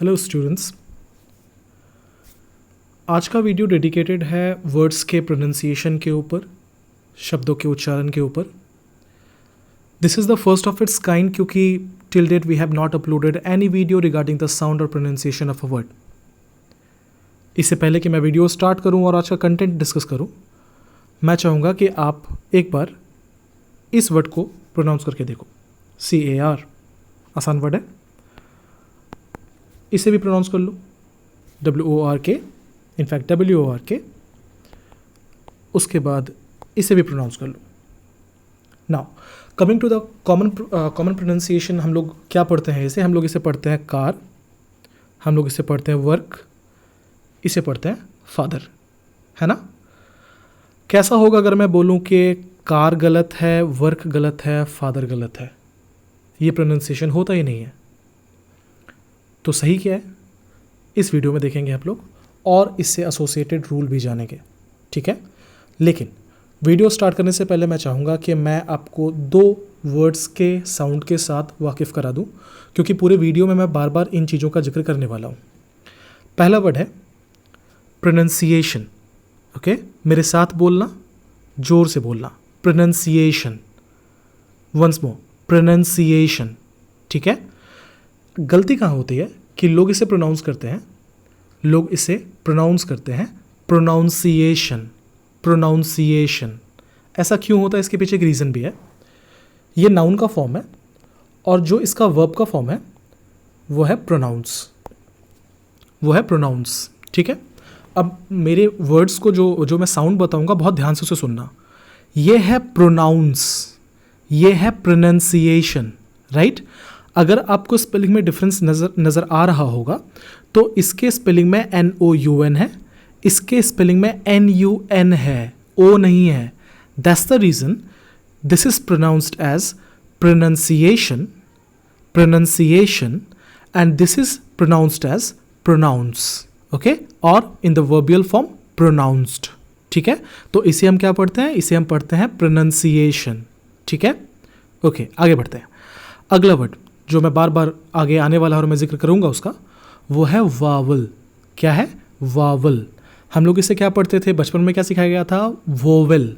Hello students, आज का video dedicated है वर्ड्स के प्रोनाउंसिएशन के ऊपर, शब्दों के उच्चारण के ऊपर। This is the first of its kind क्योंकि till date we have not uploaded any video regarding the sound और प्रोनाउंसिएशन ऑफ अ वर्ड। इससे पहले कि मैं वीडियो स्टार्ट करूं और आज का कंटेंट डिस्कस करूं, मैं चाहूँगा कि आप एक बार इस वर्ड को प्रोनाउंस करके देखो। CAR आसान वर्ड है, इसे भी प्रोनाउंस कर लो। WORK, in fact WORK। उसके बाद इसे भी प्रोनाउंस कर लो। Now coming to the common pronunciation, हम लोग क्या पढ़ते हैं? हम लोग इसे पढ़ते हैं कार, हम लोग इसे पढ़ते हैं वर्क, इसे पढ़ते हैं फादर, है ना? कैसा होगा अगर मैं बोलूं कि कार गलत है, वर्क गलत है, फादर गलत है? ये प्रोनाउंसिएशन होता ही नहीं है। तो सही क्या है, इस वीडियो में देखेंगे आप लोग और इससे एसोसिएटेड रूल भी जानेंगे, ठीक है? लेकिन वीडियो स्टार्ट करने से पहले मैं चाहूँगा कि मैं आपको दो वर्ड्स के साउंड के साथ वाकिफ़ करा दूँ, क्योंकि पूरे वीडियो में मैं बार बार इन चीज़ों का जिक्र करने वाला हूँ। पहला वर्ड है प्रोनाउंसिएशन। ओके, मेरे साथ बोलना, जोर से बोलना। प्रोनाउंसिएशन, वंस मोर, प्रोनाउंसिएशन, ठीक है? गलती कहाँ होती है कि लोग इसे प्रोनाउंस करते हैं, प्रोनाउंसिएशन, प्रोनाउंसिएशन। ऐसा क्यों होता है? इसके पीछे एक रीज़न भी है। ये नाउन का फॉर्म है और जो इसका वर्ब का फॉर्म है वो है प्रोनाउंस, ठीक है? अब मेरे वर्ड्स को जो मैं साउंड बताऊंगा बहुत ध्यान से उसे सुनना। ये है प्रोनाउंस, ये है प्रोनाउंसिएशन, राइट? अगर आपको स्पेलिंग में डिफरेंस नज़र आ रहा होगा तो इसके स्पेलिंग में NOUN है, इसके स्पेलिंग में NUN है, O नहीं है। That's the reason this is pronounced as pronunciation and this is pronounced as pronounce, okay? और in the verbal form pronounced, ठीक है? तो इसे हम क्या पढ़ते हैं? इसे हम पढ़ते हैं प्रोनाउंसिएशन, ठीक है? ओके, आगे बढ़ते हैं। अगला वर्ड जो मैं बार बार आगे आने वाला और मैं जिक्र करूंगा उसका, वो है वावल। क्या है? वावल। हम लोग इसे क्या पढ़ते थे? बचपन में क्या सिखाया गया था? Vowel,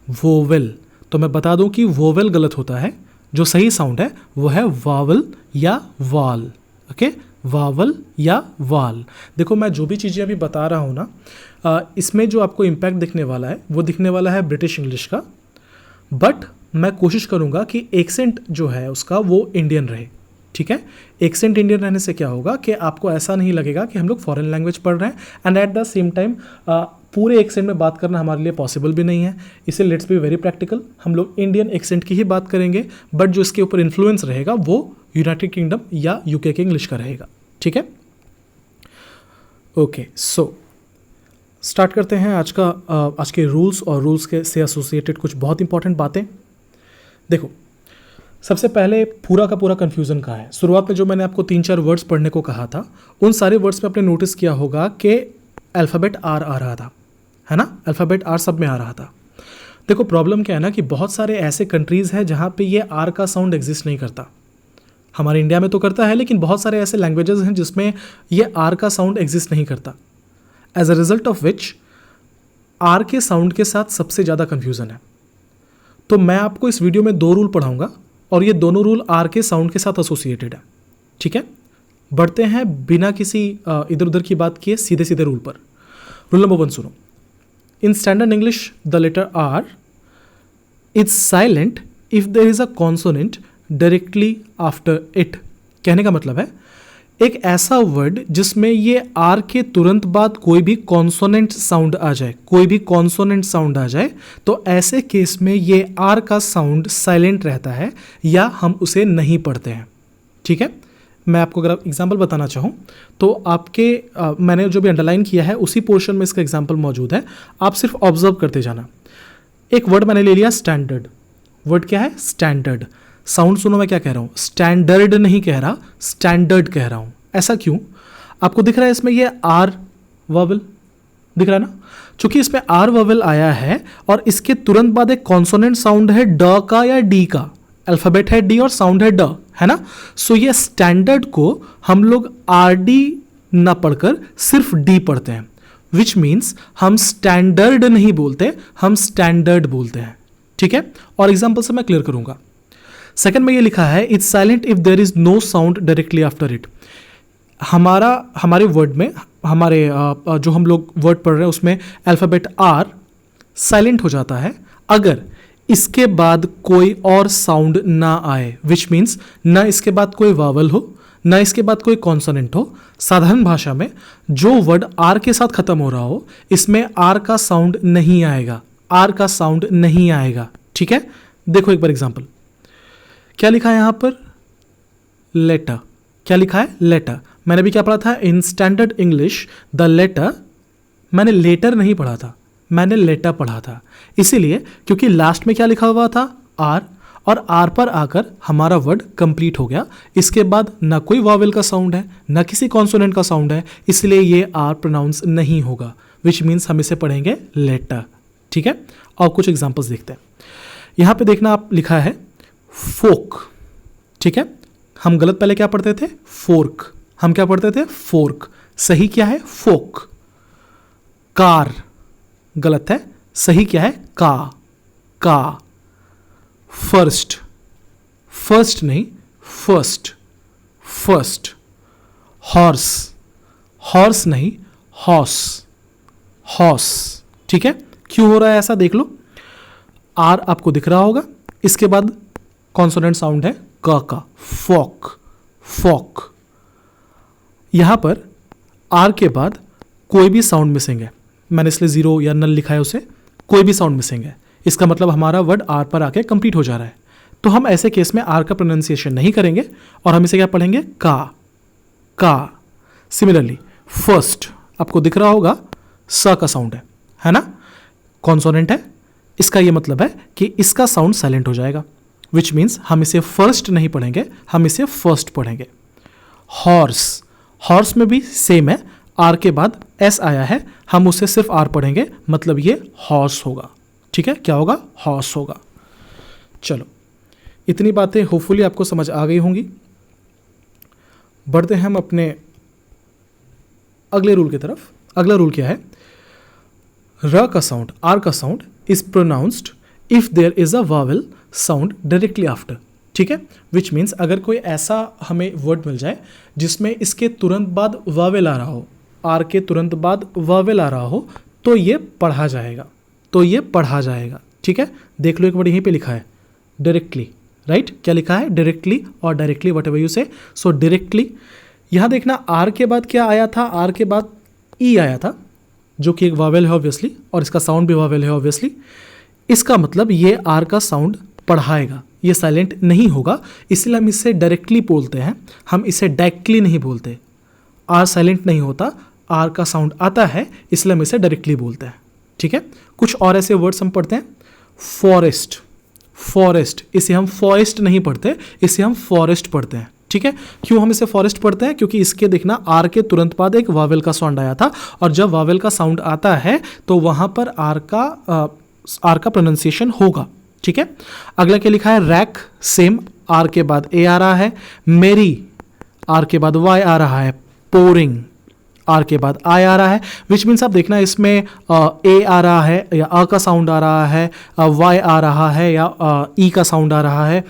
vowel. तो मैं बता दूं कि वोवेल गलत होता है, जो सही साउंड है वो है वावल या वाल, ओके? वावल या वाल। देखो, मैं जो भी चीज़ें अभी बता रहा हूँ ना, इसमें जो आपको इम्पैक्ट दिखने वाला है वो दिखने वाला है ब्रिटिश इंग्लिश का, बट मैं कोशिश करूंगा कि एक्सेंट जो है उसका वो इंडियन रहे, ठीक है? एक्सेंट इंडियन रहने से क्या होगा कि आपको ऐसा नहीं लगेगा कि हम लोग फॉरेन लैंग्वेज पढ़ रहे हैं, and at the same time पूरे एक्सेंट में बात करना हमारे लिए पॉसिबल भी नहीं है। इसे लेट्स बी वेरी प्रैक्टिकल, हम लोग इंडियन एक्सेंट की ही बात करेंगे, बट जो इसके ऊपर इन्फ्लुएंस रहेगा वो यूनाइटेड किंगडम या UK के इंग्लिश का रहेगा, ठीक है? ओके, सो स्टार्ट करते हैं आज के रूल्स और रूल्स के से एसोसिएटेड कुछ बहुत इंपॉर्टेंट बातें। देखो, सबसे पहले पूरा का पूरा कन्फ्यूज़न कहाँ है? शुरुआत में जो मैंने आपको 3-4 वर्ड्स पढ़ने को कहा था, उन सारे वर्ड्स में आपने नोटिस किया होगा कि अल्फ़ाबेट R आ रहा था, है ना? अल्फ़ाबेट R सब में आ रहा था। देखो, प्रॉब्लम क्या है ना कि बहुत सारे ऐसे कंट्रीज़ हैं जहाँ पे ये R का साउंड एग्जिस्ट नहीं करता। हमारे इंडिया में तो करता है, लेकिन बहुत सारे ऐसे लैंग्वेजेस हैं जिसमें ये R का साउंड एग्जिस्ट नहीं करता। As a result of which R के साउंड के साथ सबसे ज़्यादा कन्फ्यूज़न है। तो मैं आपको इस वीडियो में 2 रूल पढ़ाऊंगा और ये दोनों रूल R के साउंड के साथ एसोसिएटेड है, ठीक है? बढ़ते हैं बिना किसी इधर उधर की बात किए सीधे सीधे रूल पर। रूल नंबर 1 सुनो। In standard English the letter R is silent if there is a consonant directly after it. कहने का मतलब है एक ऐसा वर्ड जिसमें ये R के तुरंत बाद कोई भी कॉन्सोनेंट साउंड आ जाए, तो ऐसे केस में ये R का साउंड साइलेंट रहता है या हम उसे नहीं पढ़ते हैं, ठीक है? मैं आपको अगर एग्जांपल बताना चाहूँ तो आपके मैंने जो भी अंडरलाइन किया है उसी पोर्शन में इसका एग्जांपल मौजूद है, आप सिर्फ ऑब्जर्व करते जाना। एक वर्ड मैंने ले लिया स्टैंडर्ड। वर्ड क्या है? स्टैंडर्ड। साउंड सुनो, मैं क्या कह रहा हूँ? स्टैंडर्ड नहीं कह रहा, स्टैंडर्ड कह रहा हूँ। ऐसा क्यों? आपको दिख रहा है इसमें ये R वॉवल दिख रहा है ना? चूंकि इसमें R वॉवल आया है और इसके तुरंत बाद एक कॉन्सोनेंट साउंड है ड का या डी का, अल्फ़ाबेट है डी और साउंड है ड, है ना। सो ये स्टैंडर्ड को हम लोग आर डी ना पढ़कर सिर्फ डी पढ़ते हैं, विच मीन्स हम स्टैंडर्ड नहीं बोलते, हम स्टैंडर्ड बोलते हैं, ठीक है। और एग्जाम्पल से मैं क्लियर करूंगा। सेकंड में ये लिखा है it's silent if there is no sound directly after it. हमारे वर्ड में, हमारे जो हम लोग वर्ड पढ़ रहे हैं उसमें अल्फ़ाबेट आर साइलेंट हो जाता है अगर इसके बाद कोई और साउंड ना आए, विच मीन्स ना इसके बाद कोई वावल हो, ना इसके बाद कोई कॉन्सोनेंट हो। साधारण भाषा में जो वर्ड आर के साथ खत्म हो रहा हो इसमें आर का साउंड नहीं आएगा, आर का साउंड नहीं आएगा, ठीक है। देखो एक बार एग्जांपल, क्या लिखा है यहां पर, लेटर। क्या लिखा है, लेटर। मैंने भी क्या पढ़ा था in standard English, the letter. मैंने लेटर नहीं पढ़ा था, मैंने लेटर पढ़ा था, इसीलिए क्योंकि लास्ट में क्या लिखा हुआ था, आर, और आर पर आकर हमारा वर्ड कंप्लीट हो गया। इसके बाद ना कोई वावेल का साउंड है, ना किसी कॉन्सोनेंट का साउंड है, इसलिए ये आर प्रोनाउंस नहीं होगा, विच मीन्स हम इसे पढ़ेंगे लेटर, ठीक है। और कुछ एग्जांपल्स देखते हैं। यहां पे देखना, आप लिखा है फोक, ठीक है। हम गलत पहले क्या पढ़ते थे, फोर्क। हम क्या पढ़ते थे, फोर्क। सही क्या है, फोक। कार गलत है, सही क्या है, का, का। फर्स्ट, फर्स्ट नहीं, फर्स्ट, फर्स्ट। हॉर्स, हॉर्स नहीं, हॉर्स, हॉर्स, ठीक है। क्यों हो रहा है ऐसा देख लो, आर आपको दिख रहा होगा, इसके बाद कॉन्सोनेंट साउंड है का, फॉक, फॉक। यहां पर आर के बाद कोई भी साउंड मिसिंग है, मैंने इसलिए जीरो या नल लिखा है उसे, कोई भी साउंड मिसिंग है, इसका मतलब हमारा वर्ड आर पर आके कंप्लीट हो जा रहा है। तो हम ऐसे केस में आर का प्रोनाउंसिएशन नहीं करेंगे और हम इसे क्या पढ़ेंगे, का, का। सिमिलरली फर्स्ट आपको दिख रहा होगा, स का साउंड है ना, कॉन्सोनेंट है, इसका ये मतलब है कि इसका साउंड साइलेंट हो जाएगा, विच मीन्स हम इसे फर्स्ट नहीं पढ़ेंगे, हम इसे फर्स्ट पढ़ेंगे। हॉर्स, हॉर्स में भी सेम है, आर के बाद एस आया है, हम उसे सिर्फ आर पढ़ेंगे, मतलब ये हॉर्स होगा, ठीक है। क्या होगा, हॉर्स होगा। चलो, इतनी बातें होपफुली आपको समझ आ गई होंगी। बढ़ते हैं हम अपने अगले रूल की तरफ। अगला रूल क्या है, र का साउंड, आर का sound is pronounced if there is a vowel sound directly after, ठीक है। विच मीन्स अगर कोई ऐसा हमें वर्ड मिल जाए जिसमें इसके तुरंत बाद वावेल आ रहा हो, आर के तुरंत बाद वावेल आ रहा हो, तो ये पढ़ा जाएगा, तो ये पढ़ा जाएगा, ठीक है। देख लो एक बार यहीं पे लिखा है डायरेक्टली, राइट। क्या लिखा है, डायरेक्टली और डायरेक्टली, वट एवर यू से। सो डायरेक्टली, यहां देखना आर के बाद क्या आया था, आर के बाद ई आया था, जो कि एक वावेल है ऑब्वियसली, और इसका साउंड भी वावेल है ऑब्वियसली। इसका मतलब ये आर का साउंड पढ़ाएगा, ये साइलेंट नहीं होगा, इसलिए हम इसे डायरेक्टली बोलते हैं, हम इसे डायरेक्टली नहीं बोलते। आर साइलेंट नहीं होता, आर का साउंड आता है, इसलिए हम इसे डायरेक्टली बोलते हैं, ठीक है। कुछ और ऐसे वर्ड्स हम पढ़ते हैं, फॉरेस्ट, फॉरेस्ट, इसे हम फॉरेस्ट नहीं पढ़ते, इसे हम फॉरेस्ट पढ़ते हैं, ठीक है। क्यों हम इसे फॉरेस्ट पढ़ते हैं, क्योंकि इसके देखना आर के तुरंत बाद एक वावेल का साउंड आया था, और जब वावेल का साउंड आता है तो वहां पर आर का प्रोनाउंसिएशन होगा, ठीक है। अगला क्या लिखा है, रैक, सेम, आर के बाद ए आ रहा है। मेरी, आर के बाद वाई आ रहा है। पोरिंग, आर के बाद आई आ रहा है, विच मीन्स आप देखना इसमें ए आ रहा है या अ का साउंड आ रहा है, वाई आ रहा है या ई का साउंड आ रहा है,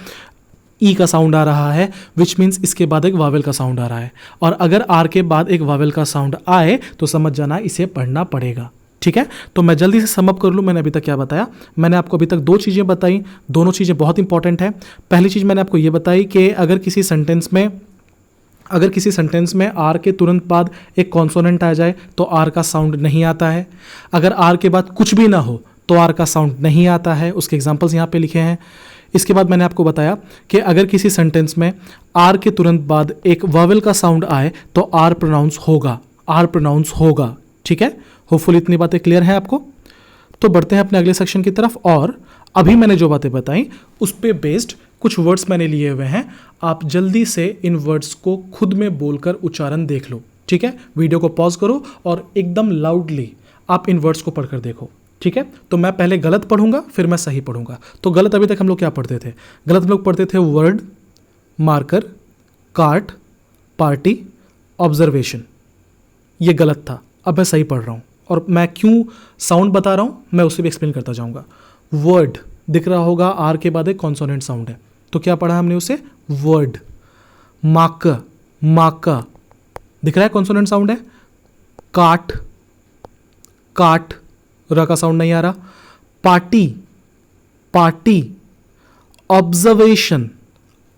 ई का साउंड आ रहा है, विच मीन्स इसके बाद एक वावेल का साउंड आ रहा है। और अगर आर के बाद एक वावेल का साउंड आए तो समझ जाना इसे पढ़ना पड़ेगा, ठीक है। तो मैं जल्दी से समअप कर लूँ, मैंने अभी तक क्या बताया। मैंने आपको अभी तक दो चीज़ें बताई, दोनों चीज़ें बहुत इंपॉर्टेंट है। पहली चीज़ मैंने आपको ये बताई कि अगर किसी सेंटेंस में आर के तुरंत बाद एक कॉन्सोनेंट आ जाए तो आर का साउंड नहीं आता है। अगर आर के बाद कुछ भी ना हो तो आर का साउंड नहीं आता है। उसके एग्जांपल्स यहाँ पे लिखे हैं। इसके बाद मैंने आपको बताया कि अगर किसी सेंटेंस में आर के तुरंत बाद एक वावेल का साउंड आए तो आर प्रोनाउंस होगा, ठीक है। होपफुली इतनी बातें क्लियर हैं आपको। तो बढ़ते हैं अपने अगले सेक्शन की तरफ, और अभी मैंने जो बातें बताई उस पे बेस्ड कुछ वर्ड्स मैंने लिए हुए हैं। आप जल्दी से इन वर्ड्स को खुद में बोलकर उच्चारण देख लो, ठीक है। वीडियो को पॉज करो और एकदम लाउडली आप इन वर्ड्स को पढ़कर देखो, ठीक है, तो मैं पहले गलत पढ़ूंगा फिर मैं सही पढ़ूंगा। तो गलत अभी तक हम लोग क्या पढ़ते थे? गलत हम लोग पढ़ते थे word, marker, cart, party, observation. ये गलत था। अब मैं सही पढ़ रहा हूँ और मैं क्यों साउंड बता रहा हूँ मैं उसे भी एक्सप्लेन करता जाऊँगा। वर्ड दिख रहा होगा, आर के बाद एक कॉन्सोनेंट साउंड है, तो क्या पढ़ा हमने उसे? वर्ड। माका, माका दिख रहा है कॉन्सोनेंट साउंड है। काट, काट र का साउंड नहीं आ रहा। Party, party. ऑब्जर्वेशन,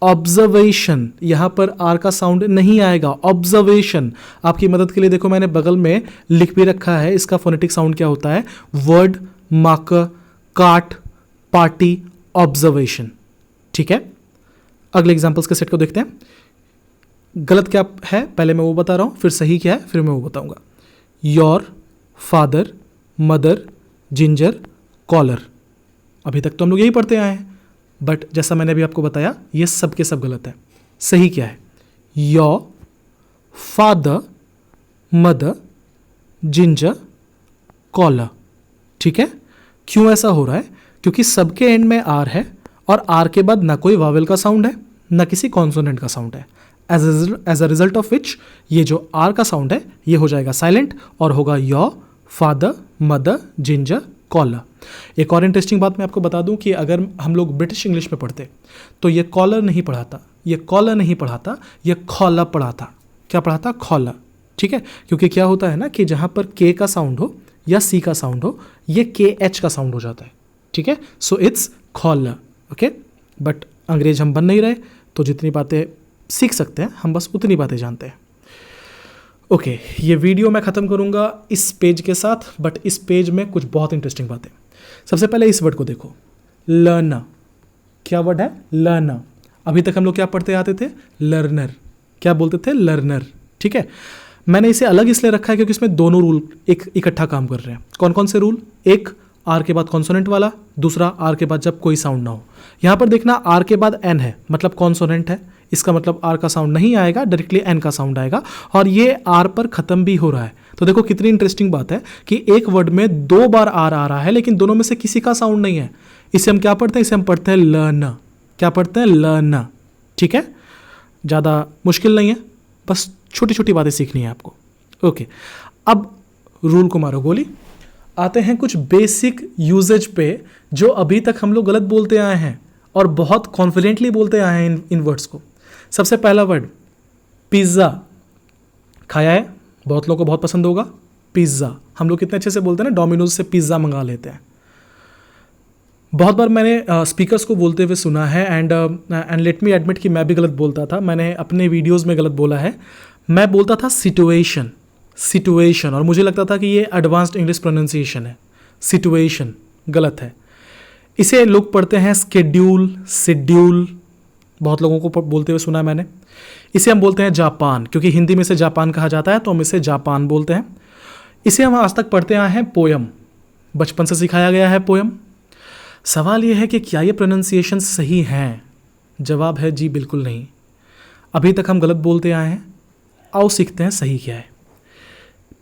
ऑब्जर्वेशन यहां पर आर का साउंड नहीं आएगा। ऑब्जर्वेशन आपकी मदद के लिए देखो मैंने बगल में लिख भी रखा है इसका फोनेटिक साउंड क्या होता है। वर्ड, मार्कर, काट, पार्टी, ऑब्जर्वेशन। ठीक है, अगले एग्जांपल्स के सेट को देखते हैं। गलत क्या है पहले मैं वो बता रहा हूं, फिर सही क्या है फिर मैं वो बताऊंगा। Your father, mother, ginger, collar. अभी तक तो हम लोग यही पढ़ते आए हैं, बट जैसा मैंने अभी आपको बताया ये सब के सब गलत है। सही क्या है? Your father, mother, ginger, collar. ठीक है, क्यों ऐसा हो रहा है? क्योंकि सबके एंड में आर है और आर के बाद ना कोई वावेल का साउंड है ना किसी कॉन्सोनेंट का साउंड है। As a result of which ये जो आर का साउंड है ये हो जाएगा साइलेंट और होगा your father, mother, ginger, collar. एक और इंटरेस्टिंग बात मैं आपको बता दूं कि अगर हम लोग ब्रिटिश इंग्लिश में पढ़ते तो ये कॉलर नहीं पढ़ाता, ये कॉलर नहीं पढ़ाता, ये खॉलर पढ़ाता। क्या पढ़ाता? खॉलर। ठीक है, क्योंकि क्या होता है ना कि जहां पर के का साउंड हो या सी का साउंड हो ये के एच का साउंड हो जाता है। ठीक है, सो इट्स खॉलर। ओके, बट अंग्रेज हम बन नहीं रहे तो जितनी बातें सीख सकते हैं हम बस उतनी बातें जानते हैं। ओके, ये वीडियो मैं ख़त्म करूँगा इस पेज के साथ, बट इस पेज में कुछ बहुत इंटरेस्टिंग बातें। सबसे पहले इस वर्ड को देखो, लर्नर। क्या वर्ड है? लर्नर। अभी तक हम लोग क्या पढ़ते आते थे? लर्नर। क्या बोलते थे? लर्नर। ठीक है, मैंने इसे अलग इसलिए रखा है क्योंकि इसमें दोनों रूल एक इकट्ठा काम कर रहे हैं। कौन कौन से रूल? एक आर के बाद कॉन्सोनेंट वाला, दूसरा आर के बाद जब कोई साउंड ना हो। यहाँ पर देखना आर के बाद एन है मतलब कॉन्सोनेंट है, इसका मतलब आर का साउंड नहीं आएगा, डायरेक्टली एन का साउंड आएगा और ये आर पर खत्म भी हो रहा है। तो देखो कितनी इंटरेस्टिंग बात है कि एक वर्ड में दो बार आर आ रहा है लेकिन दोनों में से किसी का साउंड नहीं है। इसे हम क्या पढ़ते हैं? इसे हम पढ़ते हैं लर्नर। क्या पढ़ते हैं? लर्नर। ठीक है, ज़्यादा मुश्किल नहीं है, बस छोटी छोटी बातें सीखनी है आपको। ओके, अब रूल को मारो गोली। आते हैं कुछ बेसिक यूजेज पे जो अभी तक हम लोग गलत बोलते आए हैं और बहुत कॉन्फिडेंटली बोलते आए हैं इन वर्ड्स को। सबसे पहला वर्ड पिज़्ज़ा। खाया है, बहुत लोगों को बहुत पसंद होगा पिज़्ज़ा। हम लोग कितने अच्छे से बोलते हैं ना, डोमिनोज से पिज़्ज़ा मंगा लेते हैं। बहुत बार मैंने स्पीकर्स को बोलते हुए सुना है एंड लेट मी एडमिट कि मैं भी गलत बोलता था। मैंने अपने वीडियोस में गलत बोला है। मैं बोलता था सिचुएशन, सिचुएशन, और मुझे लगता था कि ये एडवांस्ड इंग्लिश प्रोनाउंसिएशन है। सिचुएशन गलत है। इसे लोग पढ़ते हैं स्केड्यूल, शेड्यूल। बहुत लोगों को बोलते हुए सुना है मैंने। इसे हम बोलते हैं जापान, क्योंकि हिंदी में इसे जापान कहा जाता है तो हम इसे जापान बोलते हैं। इसे हम आज तक पढ़ते आए हैं पोयम, बचपन से सिखाया गया है पोयम। सवाल यह है कि क्या ये प्रोनाउंसिएशन सही हैं? जवाब है जी बिल्कुल नहीं। अभी तक हम गलत बोलते आए हैं, आओ सीखते हैं सही क्या है।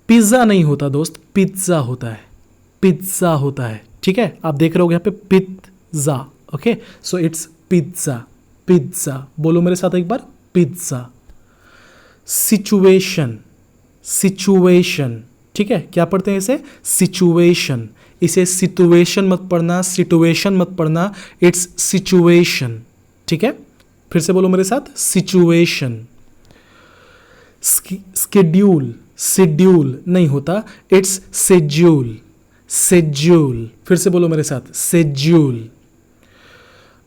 पिज़्ज़ा नहीं होता दोस्त, पिज़्ज़ा होता है, पिज़्ज़ा होता है। ठीक है, आप देख रहे हो यहाँ पे pizza. Okay, so eats pizza, pizza. बोलो मेरे साथ एक बार, पिज़्ज़ा। Situation, situation. ठीक है, क्या पढ़ते हैं इसे? सिचुएशन। इसे सिचुएशन मत पढ़ना, सिचुएशन मत पढ़ना, इट्स सिचुएशन। ठीक है, फिर से बोलो मेरे साथ, सिचुएशन। स्केड्यूल, शेड्यूल नहीं होता, इट्स शेड्यूल, शेड्यूल। फिर से बोलो मेरे साथ, शेड्यूल।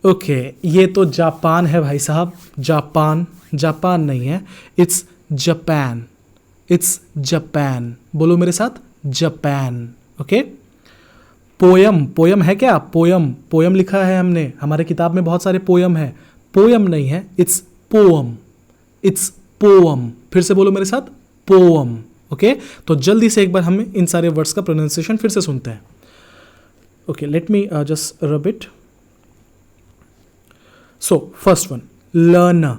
ओके, ये तो जापान है भाई साहब, जापान। जापान नहीं है, इट्स जापान, इट्स जापान। बोलो मेरे साथ, जापान। ओके, पोयम, पोयम है क्या? पोयम, पोयम लिखा है हमने, हमारे किताब में बहुत सारे पोयम है। पोयम नहीं है, इट्स पोअम, इट्स पोअम। फिर से बोलो मेरे साथ, पोअम। ओके, तो जल्दी से एक बार हम इन सारे वर्ड्स का प्रोनाउंसिएशन फिर से सुनते हैं। Okay, let me just rub it. So first one, learner,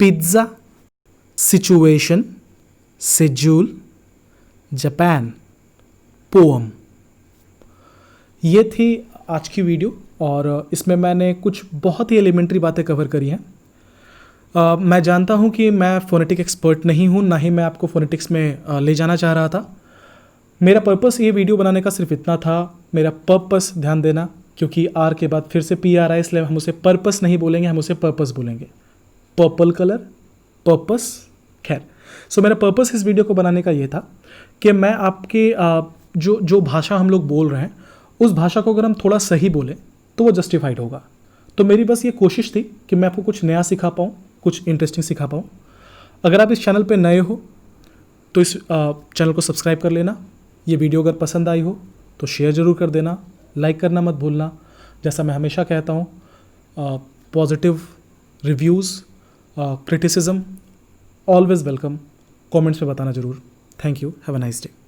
pizza, situation, schedule, Japan, poem. ये थी आज की वीडियो और इसमें मैंने कुछ बहुत ही एलिमेंट्री बातें कवर करी हैं। मैं जानता हूँ कि मैं फ़ोनेटिक एक्सपर्ट नहीं हूँ, ना ही मैं आपको फ़ोनेटिक्स में ले जाना चाह रहा था। मेरा पर्पस ये वीडियो बनाने का सिर्फ इतना था। मेरा पर्पस ध्यान देना, क्योंकि आर के बाद फिर से पी आ रहा है, इसलिए हम उसे पर्पस नहीं बोलेंगे, हम उसे पर्पस बोलेंगे। पर्पल कलर, पर्पस, खैर। सो मेरा पर्पस इस वीडियो को बनाने का ये था कि मैं आपके जो भाषा हम लोग बोल रहे हैं, उस भाषा को अगर हम थोड़ा सही बोलें तो वो जस्टिफाइड होगा। तो मेरी बस ये कोशिश थी कि मैं आपको कुछ नया सिखा पाऊँ, कुछ इंटरेस्टिंग सिखा पाऊँ। अगर आप इस चैनल पे नए हो तो इस चैनल को सब्सक्राइब कर लेना। ये वीडियो अगर पसंद आई हो तो शेयर ज़रूर कर देना, लाइक करना मत भूलना। जैसा मैं हमेशा कहता हूँ, positive reviews, criticism always welcome. Comments में बताना ज़रूर। Thank you, have a nice day.